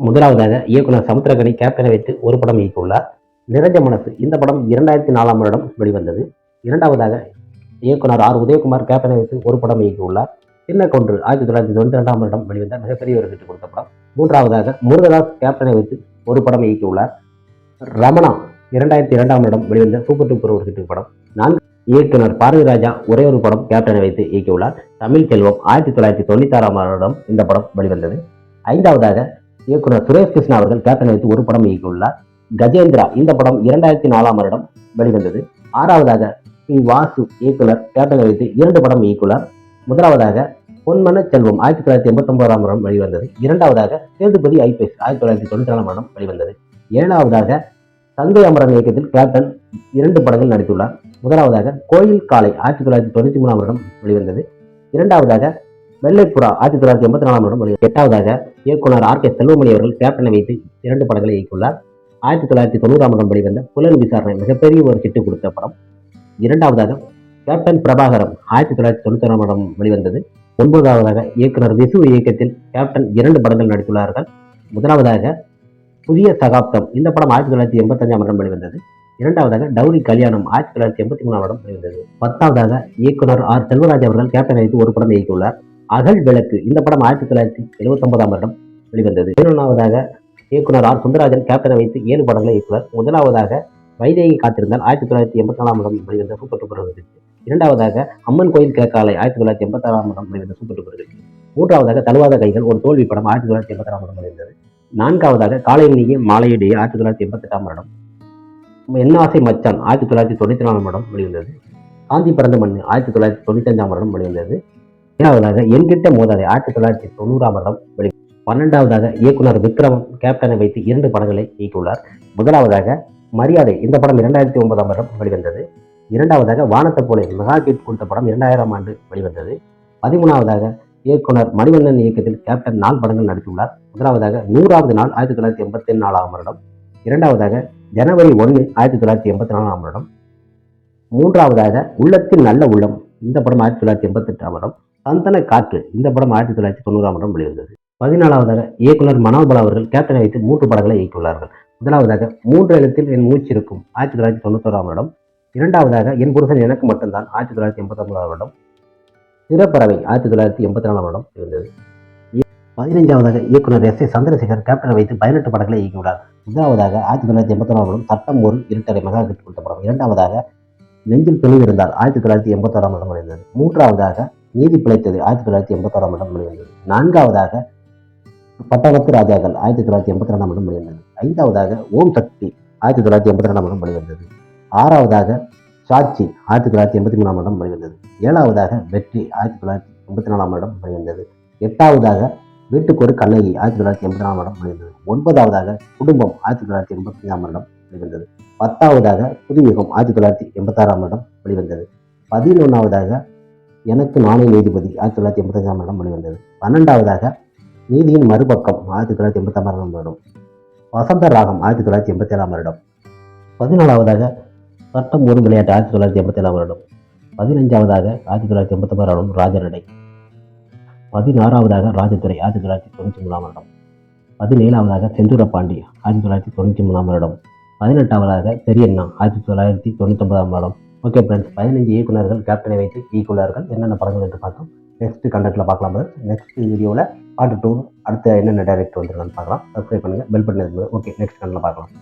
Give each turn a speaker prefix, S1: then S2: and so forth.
S1: முதலாவதாக இயக்குனர் சமுத்திரக்கனி கேப்டனை வைத்து ஒரு படம் இயக்கியுள்ளார். நிறைஞ்ச மனசு இந்த படம் 2004ஆம் வருடம் வெளிவந்தது. இரண்டாவதாக இயக்குனர் ஆர். உதயகுமார் கேப்டனை வைத்து ஒரு படம் இயக்கியுள்ளார். சின்ன கொன்று 1992ஆம் வருடம் வெளிவந்த மிகப்பெரிய ஒரு ஹிட் கொடுத்த படம். மூன்றாவதாக முருகதாஸ் கேப்டனை வைத்து ஒரு படம் இயக்கியுள்ளார். ரமணா 2002ஆம் வருடம் வெளிவந்த சூப்பர் டூப்பர் ஒரு ஹிட் படம். நான்கு இயக்குனர் பாரதிராஜா ஒரே ஒரு படம் கேப்டனை வைத்து இயக்கியுள்ளார். தமிழ் செல்வம் 1996ஆம் வருடம் இந்த படம் வெளிவந்தது. ஐந்தாவதாக இயக்குனர் சுரேஷ் கிருஷ்ணா அவர்கள் கேப்டனை வைத்து ஒரு படம் இயக்கியுள்ளார். கஜேந்திரா இந்த படம் 2004ஆம் வருடம் வெளிவந்தது. ஆறாவதாக பி. வாசு இயக்குனர் கேப்டனை வைத்து 2 படம் இயக்கியுள்ளார். முதலாவதாக பொன்மன செல்வம் 1989ஆம் வருடம் வெளிவந்தது. இரண்டாவதாக சேதுபதி ஐபிஎஸ் 1994ஆம் வருடம் வெளிவந்தது. ஏழாவதாக தங்கை அமரன் இயக்கத்தில் கேப்டன் 2 படங்கள் நடித்துள்ளார். முதலாவதாக கோயில் காலை 1993ஆம் வருடம் வெளிவந்தது. இரண்டாவதாக வெள்ளைப்புறா 1984ஆம் வருடம் வெளிவந்தது. எட்டாவதாக இயக்குனர் ஆர். கே. செல்வமணி அவர்கள் கேப்டனை வைத்து 2 படங்களை இயக்கியுள்ளார். 1990ஆம் வருடம் வெளிவந்த புலன் விசாரணை மிகப்பெரிய ஒரு ஹிட் கொடுத்த படம். இரண்டாவதாக கேப்டன் பிரபாகரம் 1991ஆம் வருடம் வெளிவந்தது. ஒன்பதாவதாக இயக்குனர் விசு இயக்கத்தில் கேப்டன் 2 படங்கள் நடித்துள்ளார்கள். முதலாவதாக புதிய சகாப்தம் இந்த படம் 1985ஆம் வருடம் வெளிவந்தது. இரண்டாவதாக டவுரி கல்யாணம் 1983ஆம் வருடம் வெளிவந்தது. பத்தாவதாக இயக்குனர் ஆர். செல்வராஜ் அவர்கள் கேப்டனை வைத்து ஒரு படம் இயக்கியுள்ளார். அகல் விளக்கு இந்த படம் 1979ஆம் வருடம் வெளிவந்தது. 11ஆவதாக இயக்குனர் ஆர். சுந்தரராஜன் கேப்டனை வைத்து 7 படங்களை இயக்குனர். முதலாவதாக வைதேகி காத்திருந்தால் 1984ஆம் வருடம் வெளிவந்த சூப்பர் டூப்பர் ஹிட். இரண்டாவதாக அம்மன் கோயில் கிழக்காலை 1986ஆம் வருடம் வெளிவந்த சூப்பர் டூப்பர் ஹிட். மூன்றாவதாக தழுவாத கைகள் ஒரு தோல்வி படம் 1986ஆம் வருடம் வெளிவந்தது. நான்காவதாக காலையிலேயே மாலையிலேயே 1988ஆம் வருடம். என் ஆசை மச்சான் 1994ஆம் வருடம் வெளிவந்தது. காந்தி பிறந்த மண் 1995ஆம் வருடம் வெளிவந்தது. ஏழாவதாக என்கிட்ட மோதாதை 1990ஆம் வருடம் வெளிவந்தது. 12ஆவதாக இயக்குனர் விக்ரம் கேப்டனை வைத்து 2 படங்களை இயக்கியுள்ளார். முதலாவதாக மரியாதை இந்த படம் 2009ஆம் வருடம் வெளிவந்தது. இரண்டாவதாக வானத்தை போல மெகா ஹிட் கொடுத்த படம் 2000ஆம் ஆண்டு வெளிவந்தது. 13ஆவதாக இயக்குனர் மணிவண்ணன் இயக்கத்தில் கேப்டன் 4 படங்கள் நடித்துள்ளார். முதலாவதாக 100வது நாள் 1984ஆம் வருடம். இரண்டாவதாக ஜனவரி 1 1984ஆம் வருடம். மூன்றாவதாக உள்ளத்தில் நல்ல உள்ளம் இந்த படம் 1988ஆம் வருடம். சந்தன காற்று இந்த படம் 1990ஆம் வருடம் வெளிவந்தது. 14ஆவதாக இயக்குனர் மனோபல் அவர்கள் கேப்டனை வைத்து 3 படங்களை இயக்கியுள்ளார்கள். முதலாவதாக 3 எழுத்தில் என் மூச்சு இருக்கும் 1991ஆம் வருடம். இரண்டாவதாக என் புருஷன் எனக்கு மட்டும்தான் 1989ஆம் வருடம். சிறப்பறவை 1984ஆம் வருடம் இருந்தது. 15ஆவதாக இயக்குனர் எஸ். ஏ. சந்திரசேகர் கேப்டனை வைத்து 18 படங்களை இயக்கியுள்ளார். முதலாவதாக 1981ஆம் வருடம் சட்டம் ஒரு இருட்டரை மெகா ஹிட் கொடுத்த படம். இரண்டாவதாக நெஞ்சில் துணிவு இருந்தால் 1981ஆம் வருடம் வெளிவந்தது. மூன்றாவதாக நீதி பிழைத்தது 1981ஆம் வருடம் வெளிவந்தது. நான்காவதாக பட்டணத்து ராஜாக்கள் 1982ஆம் வருடம் வெளிவந்தது. ஐந்தாவதாக ஓம் சக்தி 1982ஆம் வருடம் வெளிவந்தது. ஆறாவதாக சாட்சி 1983ஆம் வருடம் வெளிவந்தது. ஏழாவதாக வெற்றி 1984ஆம் வருடம் வெளிவந்தது. எட்டாவதாக வீட்டுக்கு ஒரு கண்ணகி 1984ஆம் வருடம் வெளிவந்தது. ஒன்பதாவதாக குடும்பம் 1985ஆம் வருடம் வெளிவந்தது. பத்தாவதாக புதுயுகம் 1986ஆம் வருடம் வெளிவந்தது. 11ஆவதாக எனக்கு நானே நீதிபதி 1985ஆம் வருடம் வெளிவந்தது. 12ஆவதாக நீதியின் மறுபக்கம் 1986ஆம் வருடம். வசந்த ராகம் 1987ஆம் வருடம். 14ஆவதாக சட்டம் ஒரு விளையாட்டு 1987ஆம் வருடம். 15ஆவதாக 1989ஆம் வருடம் ராஜநடை. 16ஆவதாக ராஜதுரை 1993ஆம் வருடம். 17ஆவதாக செந்தூரப்பாண்டி 1993ஆம் வருடம். 18ஆவதாக பெரியண்ணா 1999ஆம் வருடம். ஓகே ஃப்ரெண்ட்ஸ், 15 இயக்குநர்கள் கேப்டனை வைத்து இயக்குள்ளார்கள். என்னென்ன படங்கள் என்று பார்த்தோம். நெக்ஸ்ட் கண்டென்ட்ல பார்க்கலாம். நெக்ஸ்ட் வீடியோவில் பார்ட் 2 அடுத்த என்னென்ன டைரக்டர் வந்துருக்கான்னு பார்க்கலாம். சப்ஸ்கிரைப் பண்ணுங்கள், பெல் பட்டன். ஓகே, நெக்ஸ்ட் கண்டென்ட்ல பார்க்கலாம்.